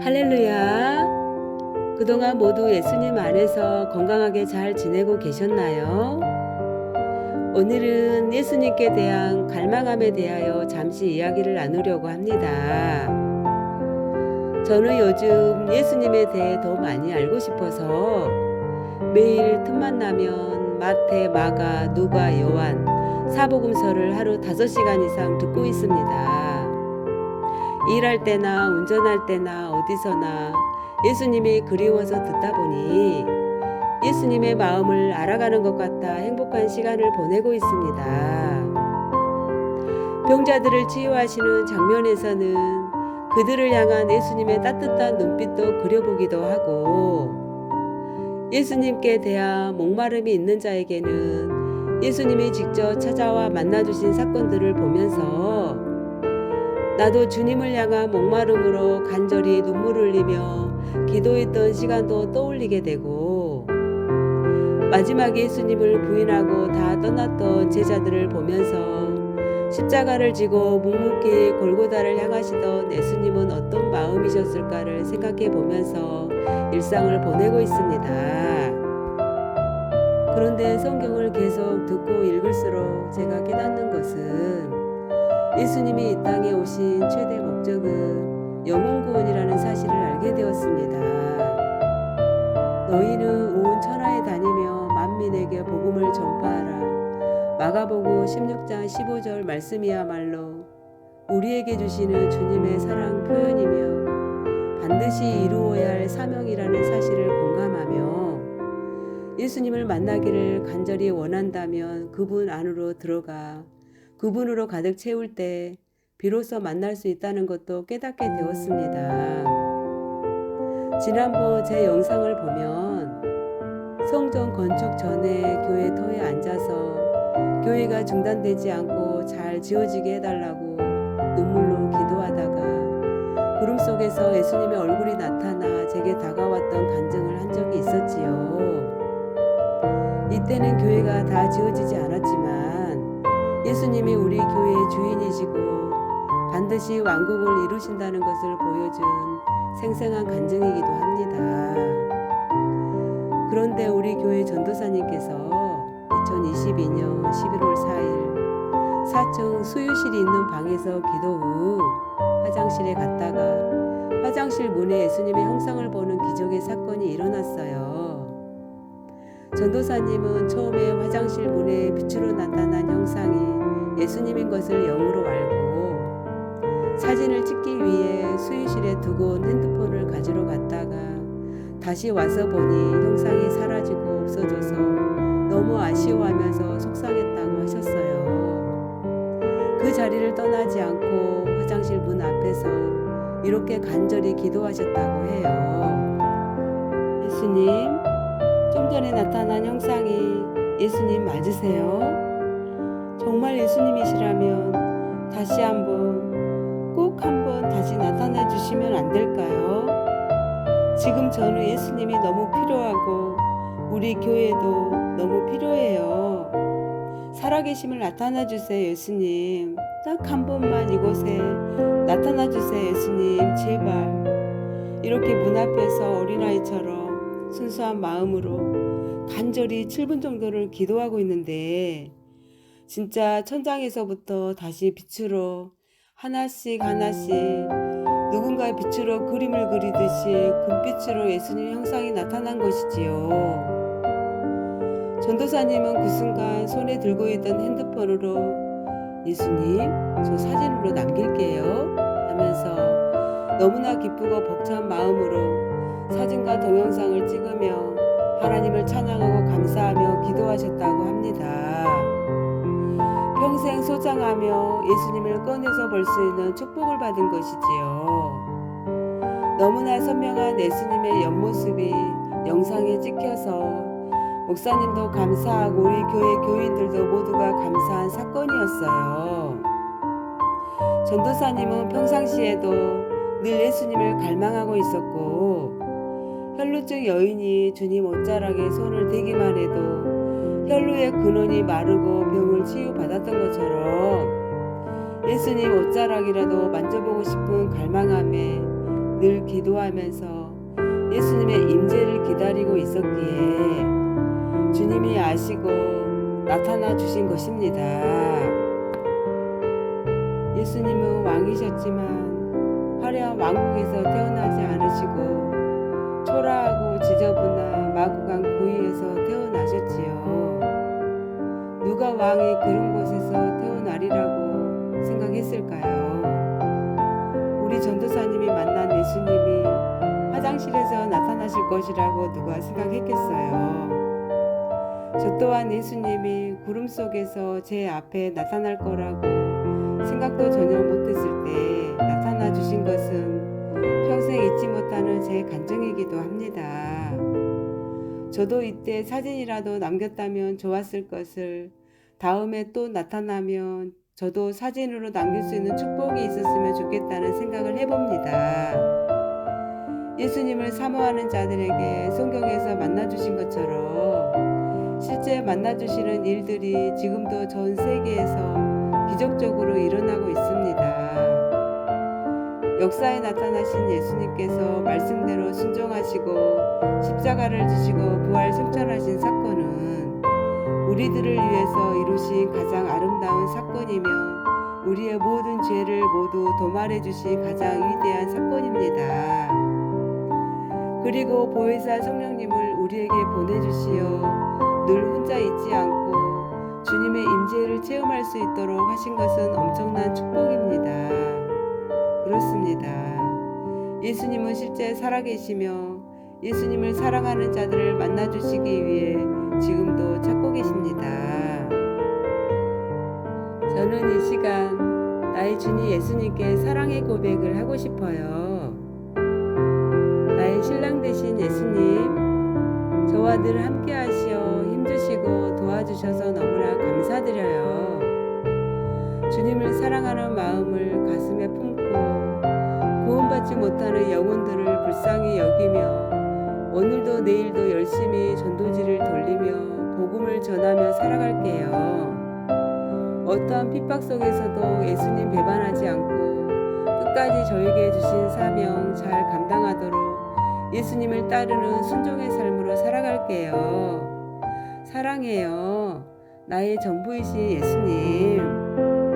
할렐루야. 그동안 모두 예수님 안에서 건강하게 잘 지내고 계셨나요? 오늘은 예수님께 대한 갈망함에 대하여 잠시 이야기를 나누려고 합니다. 저는 요즘 예수님에 대해 더 많이 알고 싶어서 매일 틈만 나면 마태, 마가, 누가, 요한, 사복음서를 하루 5시간 이상 듣고 있습니다. 일할 때나 운전할 때나 어디서나 예수님이 그리워서 듣다 보니 예수님의 마음을 알아가는 것 같아 행복한 시간을 보내고 있습니다. 병자들을 치유하시는 장면에서는 그들을 향한 예수님의 따뜻한 눈빛도 그려보기도 하고, 예수님께 대한 목마름이 있는 자에게는 예수님이 직접 찾아와 만나주신 사건들을 보면서 나도 주님을 향한 목마름으로 간절히 눈물을 흘리며 기도했던 시간도 떠올리게 되고, 마지막에 예수님을 부인하고 다 떠났던 제자들을 보면서 십자가를 지고 묵묵히 골고다를 향하시던 예수님은 어떤 마음이셨을까를 생각해 보면서 일상을 보내고 있습니다. 그런데 성경을 계속 듣고 읽을수록 제가 깨닫는 것은 예수님이 이 땅에 오신 최대 목적은 영혼구원이라는 사실을 알게 되었습니다. 너희는 온 천하에 다니며 만민에게 복음을 전파하라. 마가복음 16장 15절 말씀이야말로 우리에게 주시는 주님의 사랑 표현이며 반드시 이루어야 할 사명이라는 사실을 공감하며 예수님을 만나기를 간절히 원한다면 그분 안으로 들어가 그분으로 가득 채울 때 비로소 만날 수 있다는 것도 깨닫게 되었습니다. 지난번 제 영상을 보면 성전 건축 전에 교회 터에 앉아서 교회가 중단되지 않고 잘 지어지게 해달라고 눈물로 기도하다가 구름 속에서 예수님의 얼굴이 나타나 제게 다가왔던 간증을 한 적이 있었지요. 이때는 교회가 다 지어지지 않았지만 예수님이 우리 교회의 주인이시고 반드시 왕국을 이루신다는 것을 보여준 생생한 간증이기도 합니다. 그런데 우리 교회 전도사님께서 2022년 11월 4일 4층 수유실이 있는 방에서 기도 후 화장실에 갔다가 화장실 문에 예수님의 형상을 보는 기적의 사건이 일어났어요. 전도사님은 처음에 화장실 문에 빛으로 나타난 형상이 예수님인 것을 영으로 알고 사진을 찍기 위해 수유실에 두고 온 핸드폰을 가지러 갔다가 다시 와서 보니 형상이 사라지고 없어져서 너무 아쉬워하면서 속상했다고 하셨어요. 그 자리를 떠나지 않고 화장실 문 앞에서 이렇게 간절히 기도하셨다고 해요. 예수님, 좀 전에 나타난 형상이 예수님 맞으세요? 정말 예수님이시라면 다시 꼭 한번 다시 나타나 주시면 안 될까요? 지금 저는 예수님이 너무 필요하고 우리 교회도 너무 필요해요. 살아계심을 나타나 주세요, 예수님. 딱 한 번만 이곳에 나타나 주세요, 예수님. 제발. 이렇게 문 앞에서 어린아이처럼 순수한 마음으로 간절히 7분 정도를 기도하고 있는데 진짜 천장에서부터 다시 빛으로 하나씩 누군가의 빛으로 그림을 그리듯이 금빛으로 예수님 형상이 나타난 것이지요. 전도사님은 그 순간 손에 들고 있던 핸드폰으로 예수님, 저 사진으로 남길게요 하면서 너무나 기쁘고 벅찬 마음으로 사진과 동영상을 찍으며 하나님을 찬양하고 감사하며 기도하셨다고 합니다. 평생 소장하며 예수님을 꺼내서 볼 수 있는 축복을 받은 것이지요. 너무나 선명한 예수님의 옆모습이 영상에 찍혀서 목사님도 감사하고 우리 교회 교인들도 모두가 감사한 사건이었어요. 전도사님은 평상시에도 늘 예수님을 갈망하고 있었고 혈루증 여인이 주님 옷자락에 손을 대기만 해도 혈루의 근원이 마르고 병을 치유받았던 것처럼 예수님 옷자락이라도 만져보고 싶은 갈망함에 늘 기도하면서 예수님의 임재를 기다리고 있었기에 주님이 아시고 나타나 주신 것입니다. 예수님은 왕이셨지만 화려한 왕국에서 태어나지 않으시고 초라하고 지저분한 마구간 고위에서 태어나셨지요. 누가 왕이 그런 곳에서 태어나리라고 생각했을까요? 우리 전도사님이 만난 예수님이 화장실에서 나타나실 것이라고 누가 생각했겠어요? 저 또한 예수님이 구름 속에서 제 앞에 나타날 거라고 생각도 전혀 못했을 때 나타나 주신 것은 평생 잊지 못하는 제 간증이기도 합니다. 저도 이때 사진이라도 남겼다면 좋았을 것을 다음에 또 나타나면 저도 사진으로 남길 수 있는 축복이 있었으면 좋겠다는 생각을 해봅니다. 예수님을 사모하는 자들에게 성경에서 만나주신 것처럼 실제 만나주시는 일들이 지금도 전 세계에서 기적적으로 일어나고 있습니다. 역사에 나타나신 예수님께서 말씀대로 순종하시고 십자가를 지시고 부활 승천하신 사건은 우리들을 위해서 이루신 가장 아름다운 사건이며 우리의 모든 죄를 모두 도말해 주신 가장 위대한 사건입니다. 그리고 보혜사 성령님을 우리에게 보내주시어 늘 혼자 있지 않고 주님의 임재를 체험할 수 있도록 하신 것은 엄청난 축복입니다. 그렇습니다. 예수님은 실제 살아계시며 예수님을 사랑하는 자들을 만나주시기 위해 지금도 찾고 계십니다. 저는 이 시간 나의 주님 예수님께 사랑의 고백을 하고 싶어요. 나의 신랑 되신 예수님, 저와 늘 함께 하시어 힘주시고 도와주셔서 너무나 감사드려요. 주님을 사랑하는 마음을 가슴에 품고 구원받지 못하는 영혼들을 불쌍히 여기며 오늘도 내일도 열심히 전도지를 돌리며 복음을 전하며 살아갈게요. 어떠한 핍박 속에서도 예수님 배반하지 않고 끝까지 저에게 주신 사명 잘 감당하도록 예수님을 따르는 순종의 삶으로 살아갈게요. 사랑해요. 나의 전부이신 예수님.